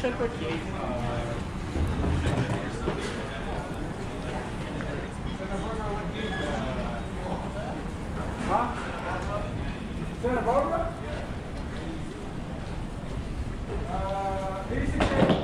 Santa Barbara? 86.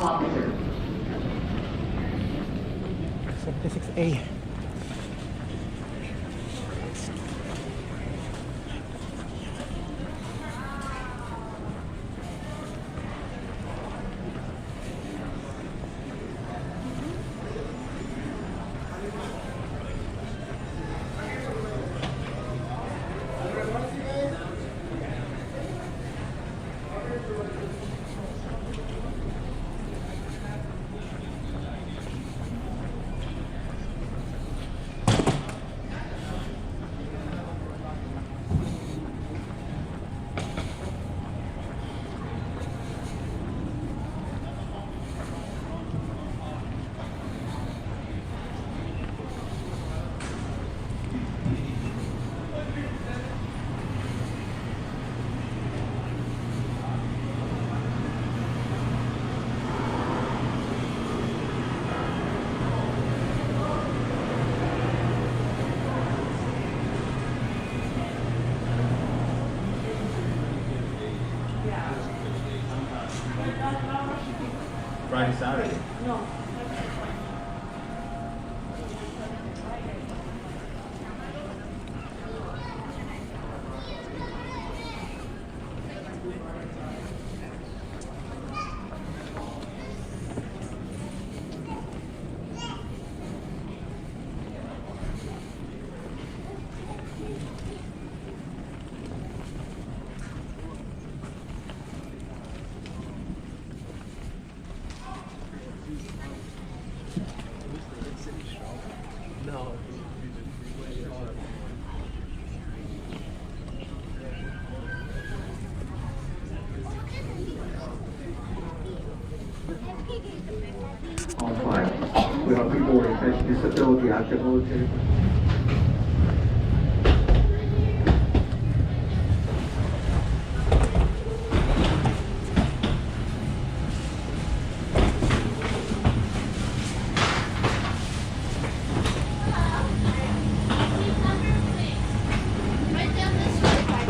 Officer. 76A. Friday, Saturday. No. disability activity. Right down this way.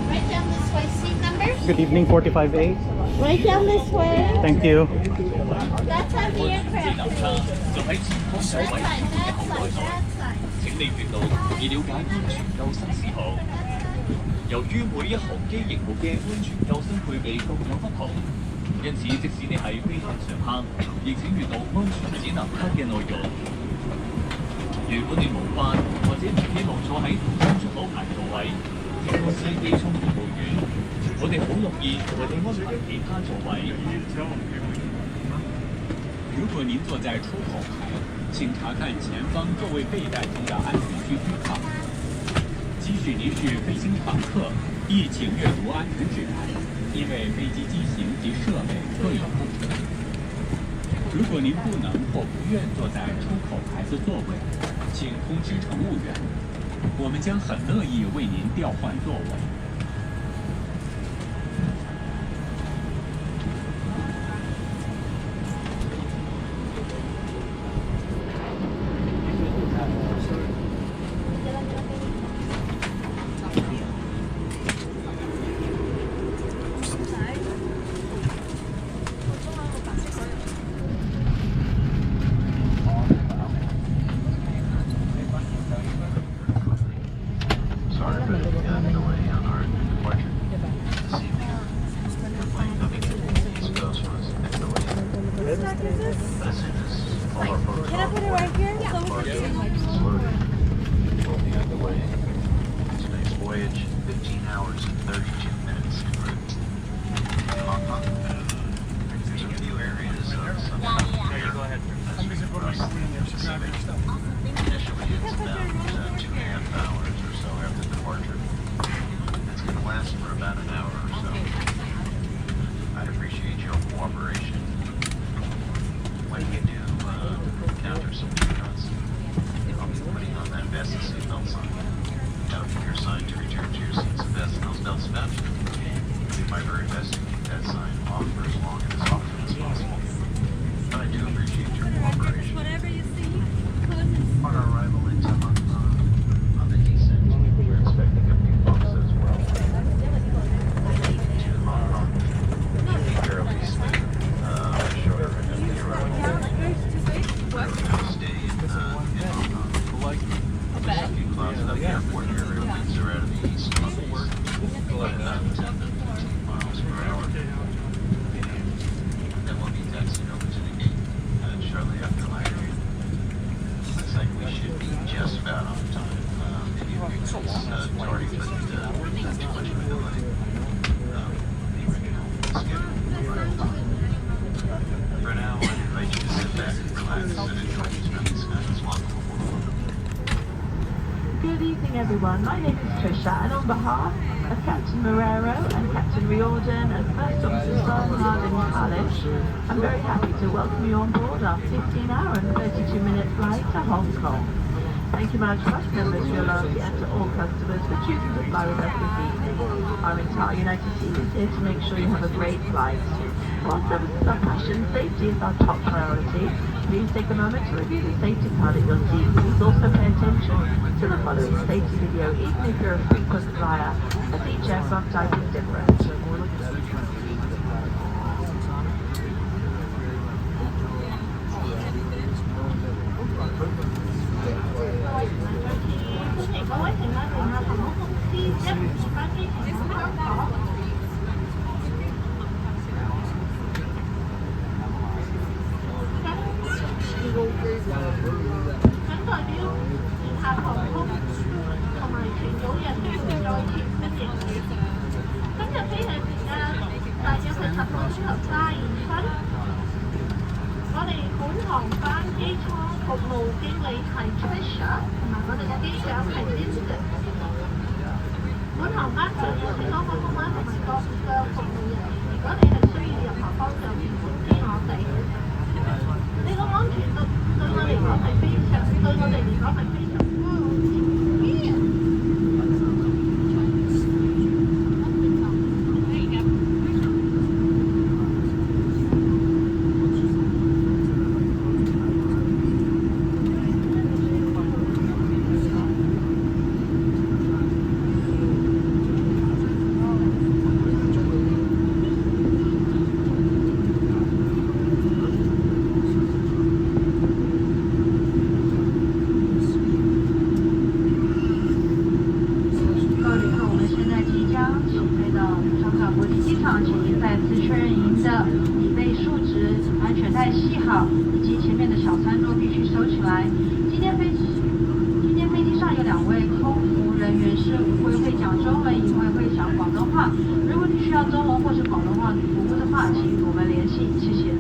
Right down this way. Seat numbers? Good evening, 45A. Right down this way. Thank you. That's on the aircraft. 就喺前方所 That 位 side, that side, that side. 請你閲讀以了解安全救生事項。由於每一航機型號嘅安全救生配備各有不同，因此即使你係飛行常客，亦請閲讀安全指南卡嘅內容。如果你無法或者唔希望坐喺同樣出口牌座位，經過司機艙服務員，我哋好樂意為你安排其他座位。如果您坐在出口牌，请查看前方座位背带中的安全须知卡。即使您是飞行常客，亦请阅读安全指南，因为飞机机型及设备各有不同。如果您不能或不愿坐在出口牌的座位，请通知乘务员，我们将很乐意为您调换座位。Can I put it right here? So we can see? Will be underway. Today's voyage, 15 hours and 32 minutes en route. Hong Kong. There's a few areas of some Pacific. Initially, it's about 2.5 hours or so after departure. It's going to last for about an hour or so. I'd appreciate your cooperation. When you do encounter some turbulence, I'll be putting on that vest and seatbelt sign. That'll be your sign to return to your seats and vest and those belts fastened. I'll do my very best to keep that sign off for as long and as often as possible. But I do appreciate your cooperation. Whatever you see. On our arrival into Hong Kong, on the descent, we're expecting a few bumps as well. To Hong Kong, should be fairly smooth. Shorter than the arrival. We're going to stay in Hong Kong. There's a few clouds up the airport area. Winds are out of the east northeast. About 10 to 15 miles per hour. Then we'll be taxiing over to the gate shortly after landing. Looks like we should be just about on time. Maybe a few minutes tardy, but not too much of a delay. The original schedule. For now, I invite you to sit back and relax and enjoy these minutes as long as Good evening, everyone. My name is Trisha, and on behalf of Captain Marrero and Captain Riordan and First Officer Bernhard and Kalish, I'm very happy to welcome you on board our 15-hour and 32-minute flight to Hong Kong. Thank you very much, members of your loyalty, and to all customers for choosing to fly with us this evening. Our entire United team is here to make sure you have a great flight. While service is our passion, safety is our top priority. Please take a moment to review the safety card at your seat. Please also pay attention to the following safety video, even if you're a frequent flyer, as each aircraft type is different. Trisha 同埋我哋嘅機長係 Vincent。本航班上有好多航空班同埋各嘅服務人員，如果你係需要任何幫助，歡迎通知我哋。你個安全對我嚟講係非常以及前面的小餐桌必须收起来。今天飞机上有2位空服人员是会讲中文，1位会讲广东话。如果你需要中文或是广东话服务的话，请与我们联系，谢谢。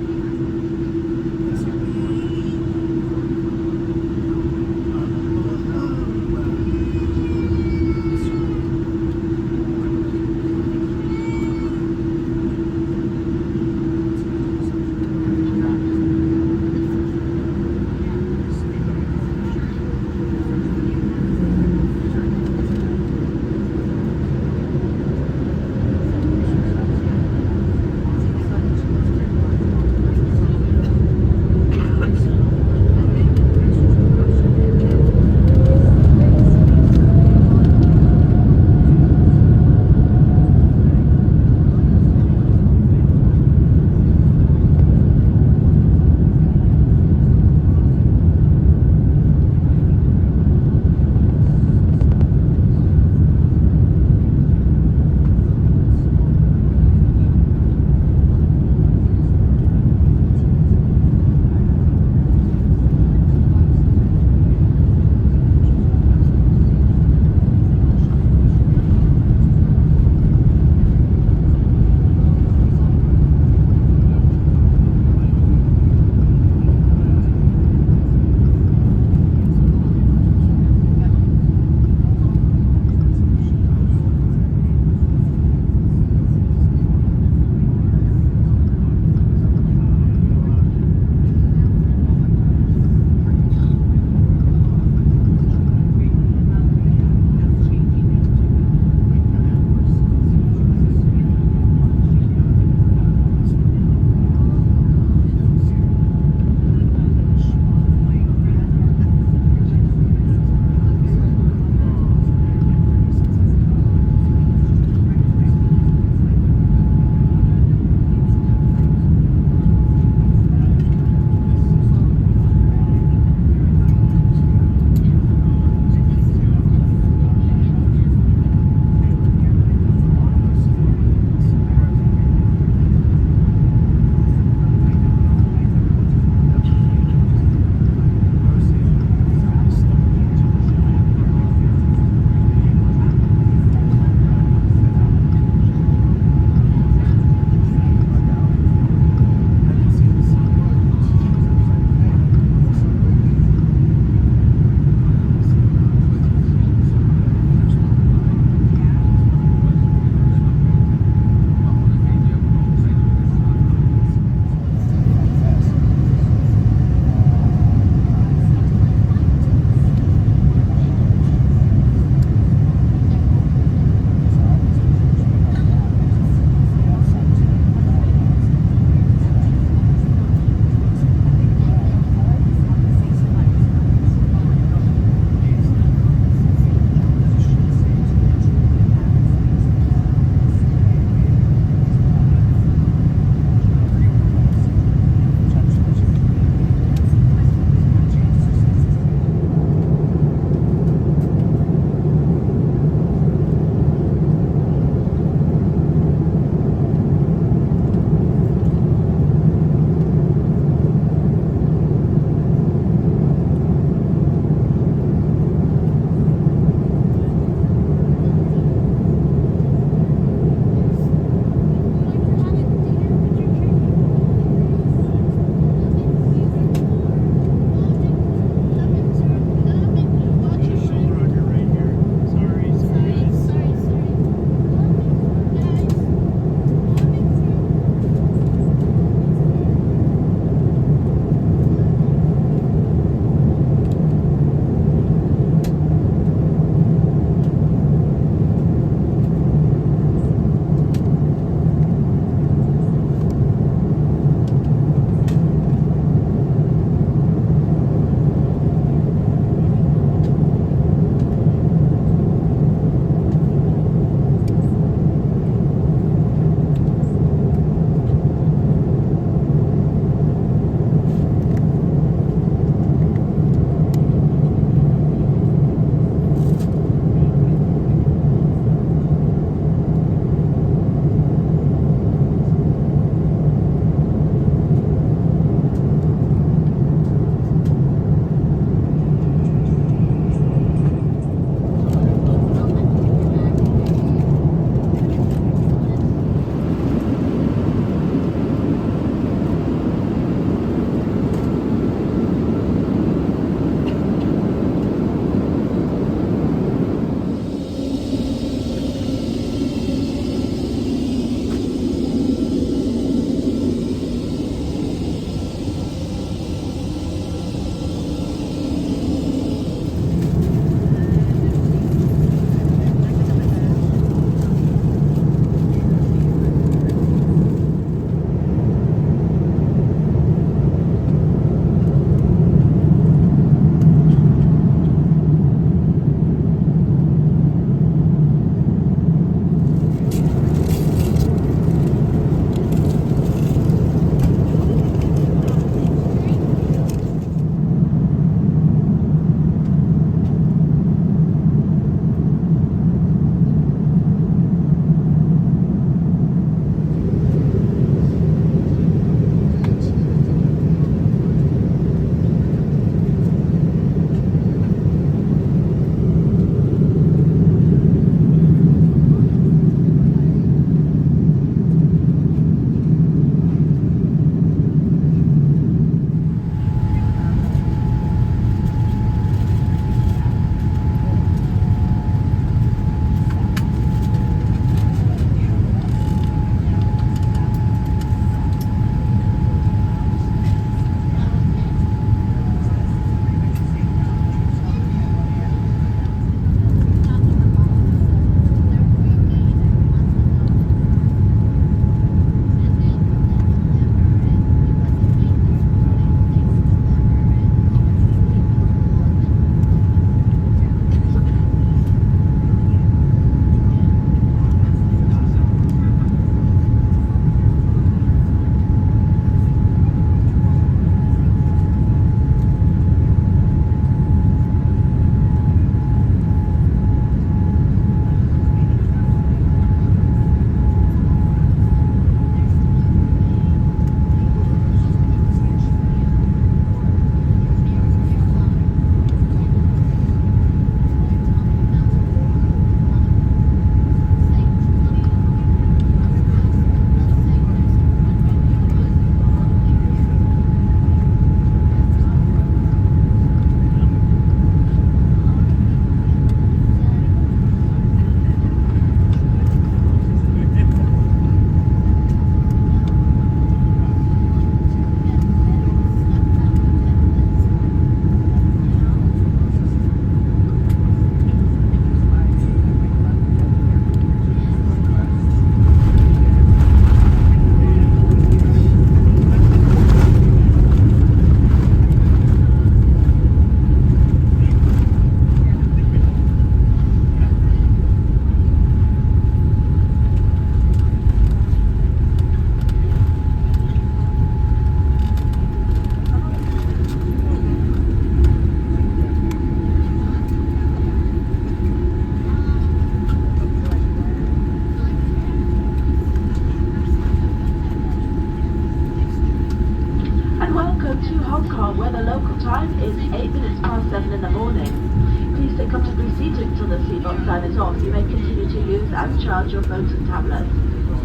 continue to use and charge your phones and tablets.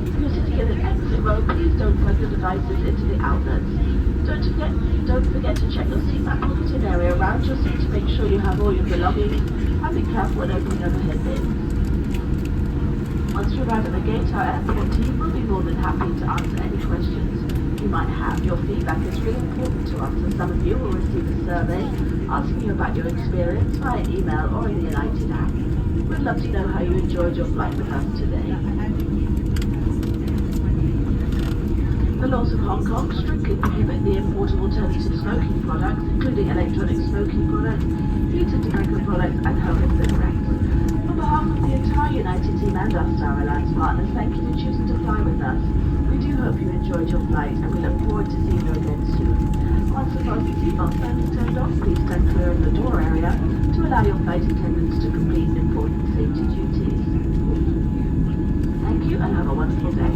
If you're sitting in an exit row, please don't plug your devices into the outlets. Don't forget to check your seatback pocket area around your seat to make sure you have all your belongings, and be careful when opening overhead bins. Once you arrive at the gate, our airport team will be more than happy to answer any questions you might have. Your feedback is really important to us, and some of you will receive a survey asking you about your experience via email or in the United app. We'd love to know how you enjoyed your flight with us today. The laws of Hong Kong strictly prohibit the import of alternative smoking products, including electronic smoking products, heated tobacco products, and home cigarettes. On behalf of the entire United Team and our Star Alliance partners, thank you for choosing to fly with us. We do hope you enjoyed your flight, and we look forward to seeing you again soon. Once the fasten seatbelt sign is turned off, please stand clear of the door area to allow your flight attendants to complete important safety duties. Thank you, and have a wonderful day.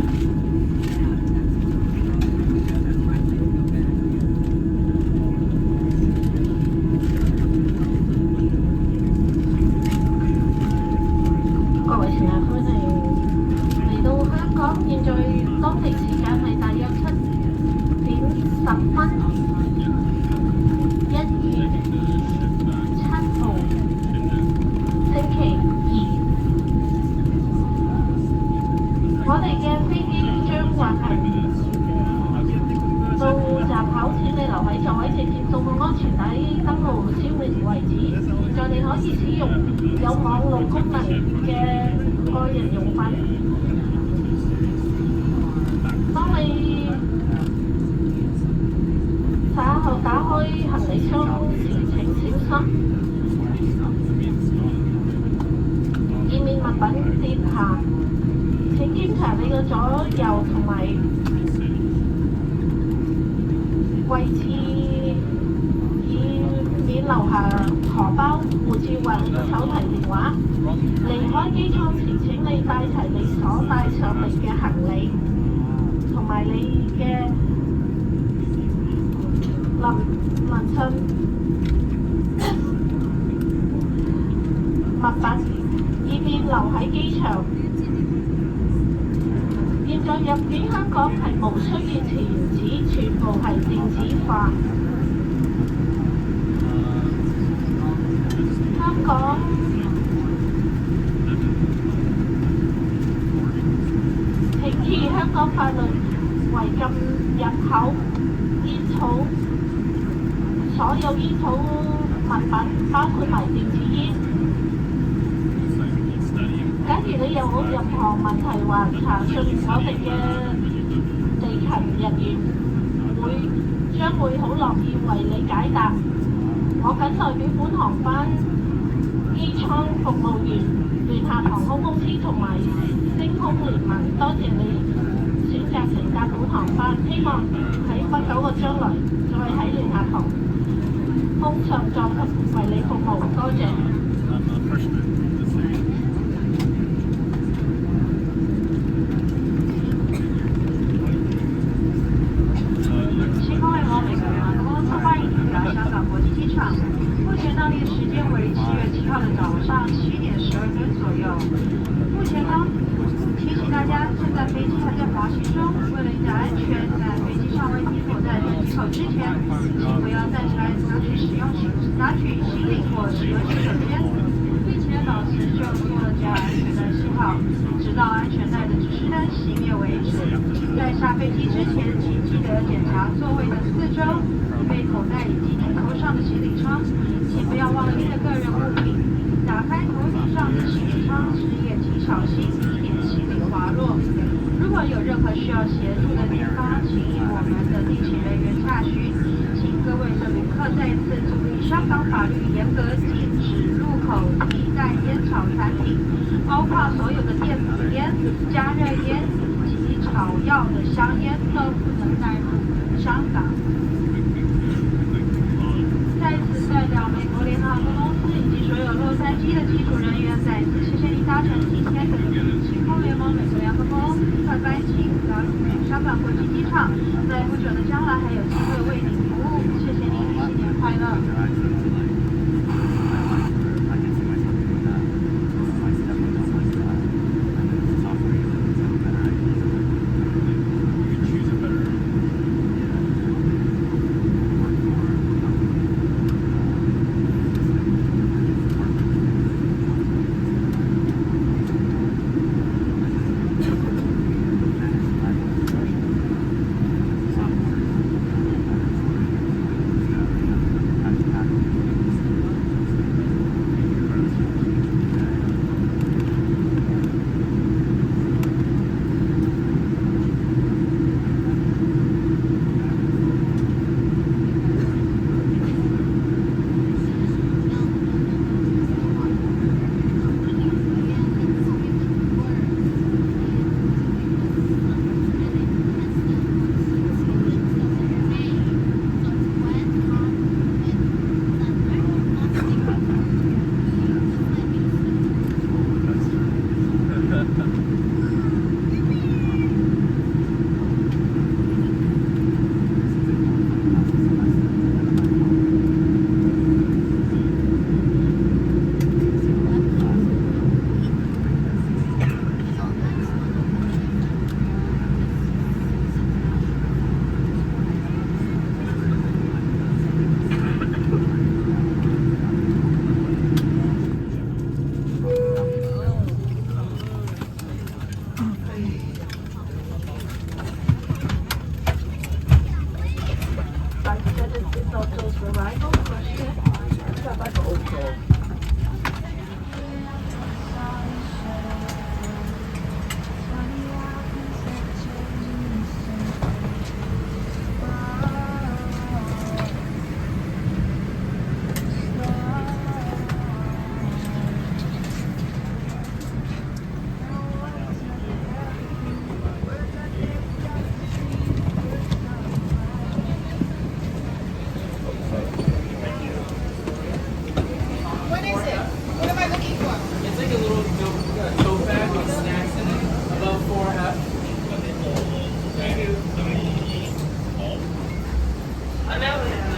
snacks in it above 4F. Thank you. I know.